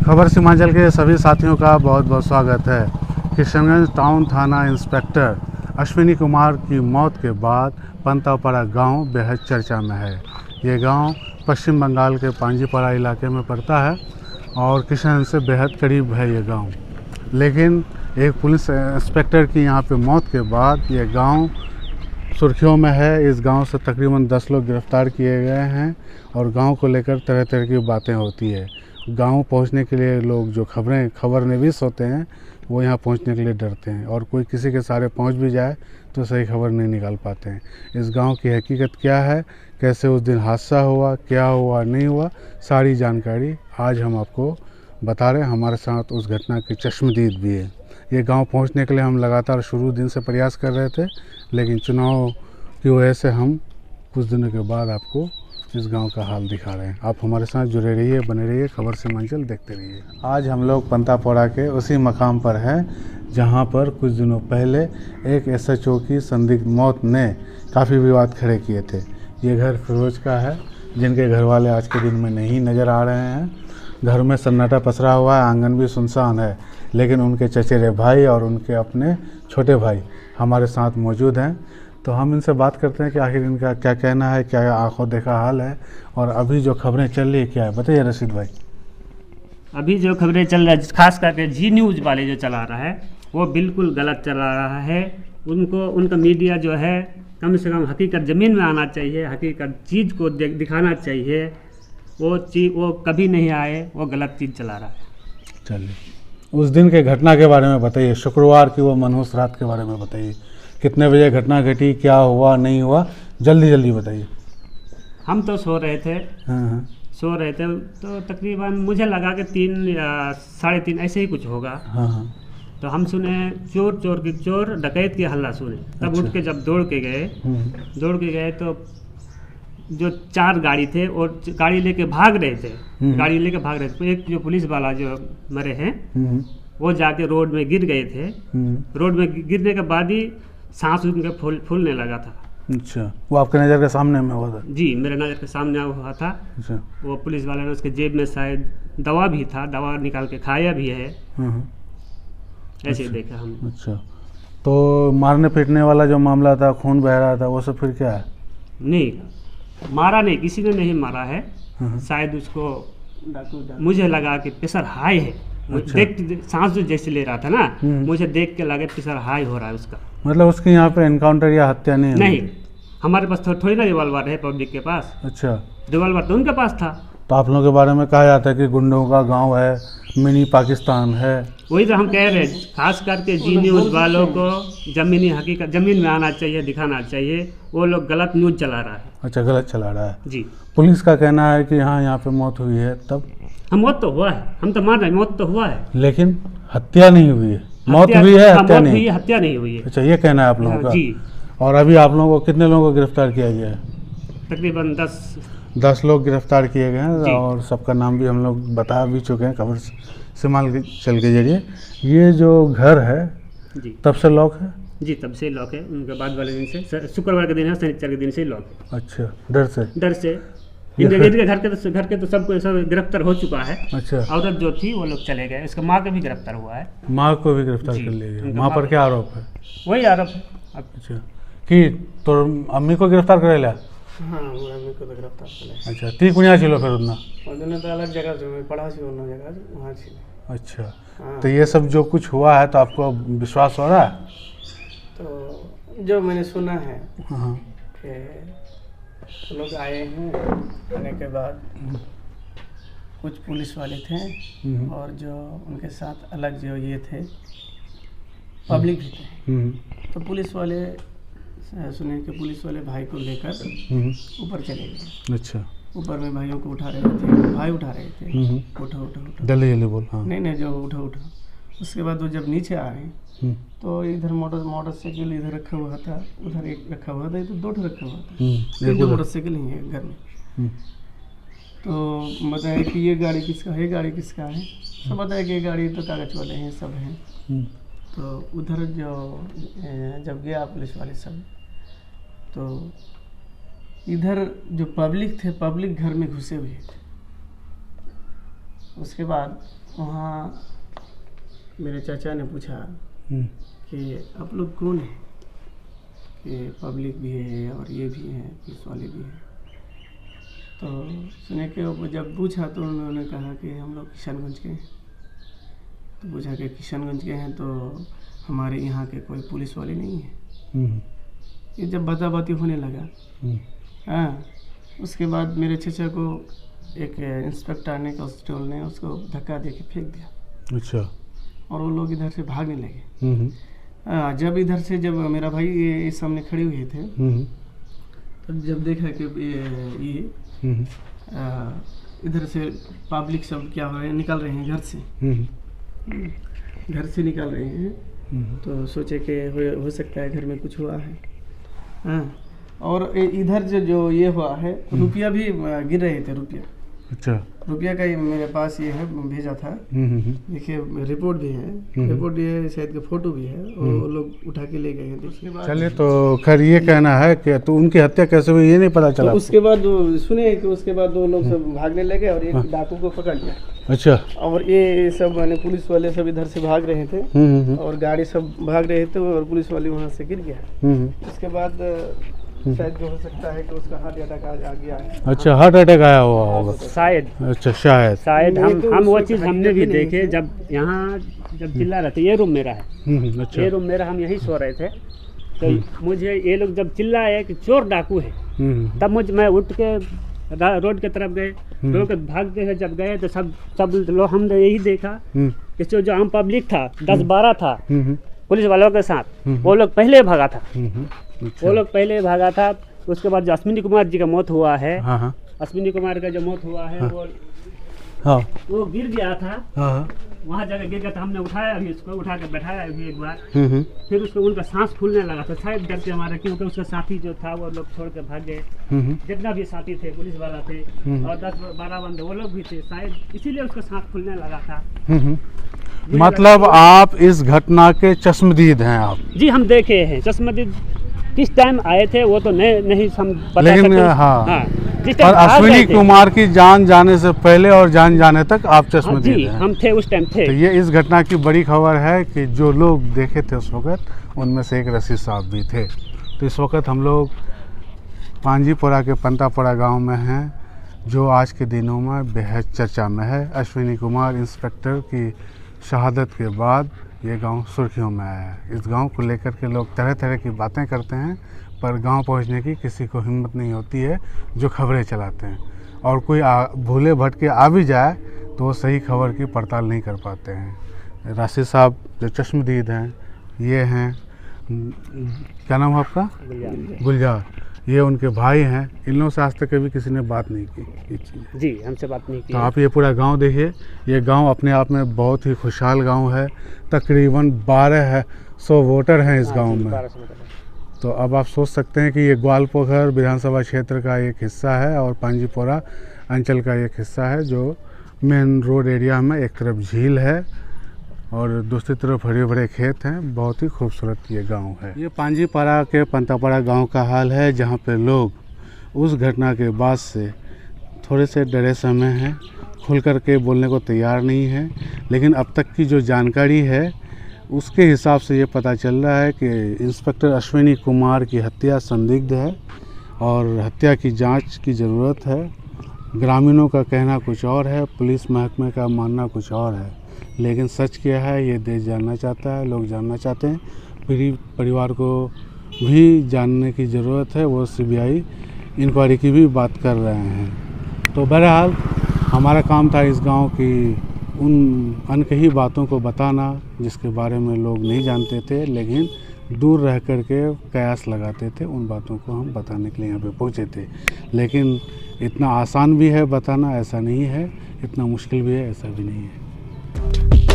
खबर सीमांचल के सभी साथियों का बहुत बहुत स्वागत है। किशनगंज टाउन थाना इंस्पेक्टर अश्विनी कुमार की मौत के बाद पंतापाड़ा गांव बेहद चर्चा में है। ये गांव पश्चिम बंगाल के पांजीपाड़ा इलाके में पड़ता है और किशनगंज से बेहद करीब है ये गांव। लेकिन एक पुलिस इंस्पेक्टर की यहाँ पे मौत के बाद ये गांव सुर्खियों में है। इस गांव से तकरीबन 10 लोग गिरफ्तार किए गए हैं और गांव को लेकर तरह तरह की बातें होती है। गांव पहुंचने के लिए लोग जो खबरनवीस होते हैं वो यहाँ पहुंचने के लिए डरते हैं और कोई किसी के सहारे पहुंच भी जाए तो सही खबर नहीं निकाल पाते हैं। इस गांव की हकीकत क्या है, कैसे उस दिन हादसा हुआ, क्या हुआ नहीं हुआ, सारी जानकारी आज हम आपको बता रहे हैं। हमारे साथ उस घटना की चश्मदीद भी है। ये गांव पहुंचने के लिए हम लगातार शुरू दिन से प्रयास कर रहे थे, लेकिन चुनाव की वजह से हम कुछ दिनों के बाद आपको इस गांव का हाल दिखा रहे हैं। आप हमारे साथ जुड़े रहिए, बने रहिए, खबर सीमांचल देखते रहिए। आज हम लोग पंतापाड़ा के उसी मकाम पर हैं जहां पर कुछ दिनों पहले एक SHO की संदिग्ध मौत ने काफ़ी विवाद खड़े किए थे। ये घर फिरोज का है, जिनके घर वाले आज के दिन में नहीं नज़र आ रहे हैं। घर में सन्नाटा पसरा हुआ है, आंगन भी सुनसान है, लेकिन उनके चचेरे भाई और उनके अपने छोटे भाई हमारे साथ मौजूद हैं। तो हम इनसे बात करते हैं कि आखिर इनका क्या कहना है, क्या आंखों देखा हाल है और अभी जो खबरें चल रही है क्या है। बताइए रशीद भाई। अभी जो खबरें चल रहा है, खास करके जी न्यूज़ वाले जो चला रहा है वो बिल्कुल गलत चला रहा है। उनका मीडिया जो है कम से कम हकीकत ज़मीन में आना चाहिए, हकीकत चीज़ को दिखाना चाहिए। वो कभी नहीं आए, वो गलत चीज़ चला रहा है। चलिए उस दिन के घटना के बारे में बताइए, शुक्रवार की वो मनहूस रात के बारे में बताइए। कितने बजे घटना घटी, क्या हुआ नहीं हुआ, जल्दी जल्दी बताइए। हम तो सो रहे थे। हाँ। सो रहे थे तो तकरीबन मुझे लगा कि 3 या 3:30 ऐसे ही कुछ होगा। हाँ। तो हम सुने चोर डकैत की हल्ला सुने। तब अच्छा। उठ के जब दौड़ के गए तो जो 4 गाड़ी थे और गाड़ी लेके भाग रहे थे। तो एक जो पुलिस वाला जो मरे हैं वो जाके रोड में गिर गए थे। रोड में गिरने के बाद ही सांस उनके फूलने लगा था। अच्छा, वो आपके नज़र के सामने में हुआ था? जी, मेरे नज़र के सामने हुआ था। अच्छा। वो पुलिस वाले ने उसके जेब में शायद दवा भी था, दवा निकाल के खाया भी है। ऐसे ही देखा हम। अच्छा, तो मारने पीटने वाला जो मामला था, खून बह रहा था, वो सब फिर क्या है? नहीं, मारा नहीं, किसी ने नहीं मारा है। शायद उसको मुझे लगा कि प्रेशर हाई है। अच्छा। देख सांस जो जैसे ले रहा था ना, मुझे देख के लगे प्रेशर हाई हो रहा है उसका। मतलब उसके यहाँ पे एनकाउंटर या हत्या नहीं? हमारे पास थोड़ी ना रिवॉल्वर है पब्लिक के पास। अच्छा, रिवॉल्वर तो उनके पास था। तो आप लोगों के बारे में कहा जाता है कि गुंडों का गांव है, मिनी पाकिस्तान है। वही तो हम कह रहे हैं, खास करके जी न्यूज़ वालों को ज़मीनी हकीकत ज़मीन में आना चाहिए, दिखाना चाहिए। वो लोग गलत न्यूज़ चला रहा है। अच्छा, गलत चला रहा है जी। पुलिस का कहना है कि हाँ यहाँ पे मौत हुई है। तब मौत तो हुआ है, हम तो मान रहे हैं मौत तो हुआ है, लेकिन हत्या नहीं हुई है। मौत हुई है, हत्या नहीं हुई है। अच्छा, ये कहना है आप लोगों का? जी। और अभी आप लोगों को कितने लोगों को गिरफ्तार किया गया है? तकरीबन 10 लोग गिरफ्तार किए गए हैं और सबका नाम भी हम लोग बता भी चुके हैं खबर सीमांचल के जरिए। ये जो घर है जी तब से लॉक है? जी, तब से लॉक है। उनके बाद वाले दिन से, शुक्रवार के दिन है, शनिचर के दिन से लॉक है। अच्छा, डर से इनके घर के तो सबको सब गिरफ्तार हो चुका है। अच्छा। औरत जो थी वो लोग चले गए, उसका माँ का भी गिरफ्तार हुआ है। माँ को भी गिरफ्तार कर लिया गया। माँ पर क्या आरोप है? वही आरोप है। अच्छा, कि तो अम्मी को गिरफ्तार कर लिया? हाँ, अम्मी को तो गिरफ्तार कर लिया। अच्छा, ती कुनिया छिलो फिर उतना? तो अलग जगह से पढ़ा छी, उन जगह वहाँ छी। अच्छा। हाँ। तो ये सब जो कुछ हुआ है तो आपको विश्वास हो रहा है? तो जो मैंने सुना है हाँ। कि लोग आए हैं, आने के बाद कुछ पुलिस वाले थे और जो उनके साथ अलग जो ये थे पब्लिक भी थे। तो पुलिस वाले सुने कि पुलिस वाले भाई को लेकर ऊपर चले गए। अच्छा। ऊपर में भाइयों को उठा रहे थे, भाई उठा रहे थे। उठो जल्दी बोल। हाँ। नहीं, जो उठो। उसके बाद वो जब नीचे आए तो इधर मोटरसाइकिल इधर रखा हुआ था, उधर एक रखा हुआ था, ये तो 2 रखा हुआ था। एक मोटरसाइकिल ही है घर में। तो बताया कि ये गाड़ी किसका है, सब बताया कि ये गाड़ी तो कागज वाले हैं, सब हैं। तो उधर जब गया पुलिस वाले सब, तो इधर जो पब्लिक थे, पब्लिक घर में घुसे हुए थे। उसके बाद वहाँ मेरे चाचा ने पूछा कि आप लोग कौन हैं, कि पब्लिक भी है और ये भी हैं, पुलिस वाले भी हैं। तो सुने के वो जब पूछा तो उन्होंने कहा कि हम लोग किशनगंज के हैं। तो पूछा कि किशनगंज के हैं तो हमारे यहाँ के कोई पुलिस वाले नहीं हैं। ये जब बाती होने लगा, हाँ, उसके बाद मेरे चचा को एक इंस्पेक्टर ने कांस्टेबल ने उसको धक्का दे के फेंक दिया। अच्छा। और वो लोग इधर से भागने लगे। जब मेरा भाई ये सामने खड़े हुए थे, तब जब देखा कि ये इधर से पब्लिक सब क्या हो रहे हैं, निकल रहे हैं घर से निकल रहे हैं, तो सोचे कि हो सकता है घर में कुछ हुआ है। हाँ, और इधर जो ये हुआ है, रुपया भी गिर रहे थे, रुपया। अच्छा। रुपया का मेरे पास ये है, भेजा था। देखिए रिपोर्ट भी है, रिपोर्ट भी है, शायद के फोटो भी है, वो लोग उठा के ले गए हैं। देखिए चलिए, तो खैर ये कहना है कि तो उनकी हत्या कैसे हुई ये नहीं पता चला। तो उसके बाद सुने कि उसके बाद वो लोग सब भागने लगे और एक डाकू को पकड़ लिया। अच्छा। और ये सब मैंने पुलिस वाले सब इधर से भाग रहे थे और गाड़ी सब भाग रहे थे और पुलिस वाले वहाँ से गिर गया। उसके बाद शायद जो हो सकता है कि उसका हार्ट अटैक आ गया है। अच्छा, हार्ट अटैक आया हुआ होगा शायद। अच्छा, शायद हम वो चीज़ हमने भी देखे। जब यहाँ चिल्ला रहे थे, ये रूम मेरा है। अच्छा। ये रूम मेरा, हम यहीं सो रहे थे। तो मुझे ये लोग जब चिल्लाए कि चोर डाकू है, तब मैं उठ के रोड की तरफ गए। रोड के भागते हैं जब गए तो सब लोग, हमने यही देखा कि जो आम पब्लिक था 10-12 था पुलिस वालों के साथ, वो लोग पहले भागा था। वो लोग पहले भागा था। उसके बाद जो अश्विनी कुमार जी का मौत हुआ है, अश्विनी कुमार का जो मौत हुआ है, वो गिर गया था। वहाँ जगह गिर गया था, हमने उठाया भी, उसको उठा के बैठाया भी एक बार। फिर उसको उनका सांस फूलने लगा था, शायद डर के हमारे, क्योंकि उसका साथी जो था वो लोग छोड़ के भाग गए। जितना भी साथी थे, पुलिस वाला थे और 10-12 बंदे वो लोग भी थे, शायद इसीलिए उसका सांस फूलने लगा था। मतलब आप इस घटना के चश्मदीद हैं आप? जी, हम देखे हैं चश्मदीद। किस टाइम आए थे वो तो नहीं पता, लेकिन हाँ, पर अश्विनी कुमार की जान जाने से पहले और जान जाने तक आप चश्मदीद हैं। हम थे, उस टाइम थे। तो ये इस घटना की बड़ी खबर है कि जो लोग देखे थे उस वक़्त, उनमें से एक रशीद साहब भी थे। तो इस वक्त हम लोग पांजीपुरा के पंतापुरा गांव में हैं, जो आज के दिनों में बेहद चर्चा में है। अश्विनी कुमार इंस्पेक्टर की शहादत के बाद ये गांव सुर्खियों में आया है। इस गांव को लेकर के लोग तरह तरह की बातें करते हैं, पर गांव पहुंचने की किसी को हिम्मत नहीं होती है, जो खबरें चलाते हैं। और कोई भूले भटके आ भी जाए तो वो सही खबर की पड़ताल नहीं कर पाते हैं। रशीद साहब जो चश्मदीद हैं, ये हैं, क्या नाम है आपका? गुलजार। ये उनके भाई हैं। इन लोगों से आज तक कभी किसी ने बात नहीं की। जी, हमसे बात नहीं की। तो आप ये पूरा गांव देखिए। ये गांव अपने आप में बहुत ही खुशहाल गांव है। तकरीबन 1200 वोटर हैं इस गांव में। तो अब आप सोच सकते हैं कि ये ग्वालपोखर विधानसभा क्षेत्र का एक हिस्सा है और पांजीपुरा अंचल का एक हिस्सा है, जो मेन रोड एरिया में एक तरफ झील है और दूसरी तरफ हरे भरे खेत हैं। बहुत ही खूबसूरत ये गांव है। ये पांजीपुरा के पंतापुरा गांव का हाल है, जहां पे लोग उस घटना के बाद से थोड़े से डरे समय हैं, खुल कर के बोलने को तैयार नहीं है। लेकिन अब तक की जो जानकारी है उसके हिसाब से ये पता चल रहा है कि इंस्पेक्टर अश्विनी कुमार की हत्या संदिग्ध है और हत्या की जांच की ज़रूरत है। ग्रामीणों का कहना कुछ और है, पुलिस महकमे का मानना कुछ और है, लेकिन सच क्या है ये देश जानना चाहता है, लोग जानना चाहते हैं। परिवार को भी जानने की ज़रूरत है, वो सीबीआई इंक्वायरी की भी बात कर रहे हैं। तो बहरहाल हमारा काम था इस गांव की उन अनकही बातों को बताना जिसके बारे में लोग नहीं जानते थे, लेकिन दूर रह कर के कयास लगाते थे। उन बातों को हम बताने के लिए यहाँ पे पहुँचे थे। लेकिन इतना आसान भी है बताना, ऐसा नहीं है, इतना मुश्किल भी है, ऐसा भी नहीं है।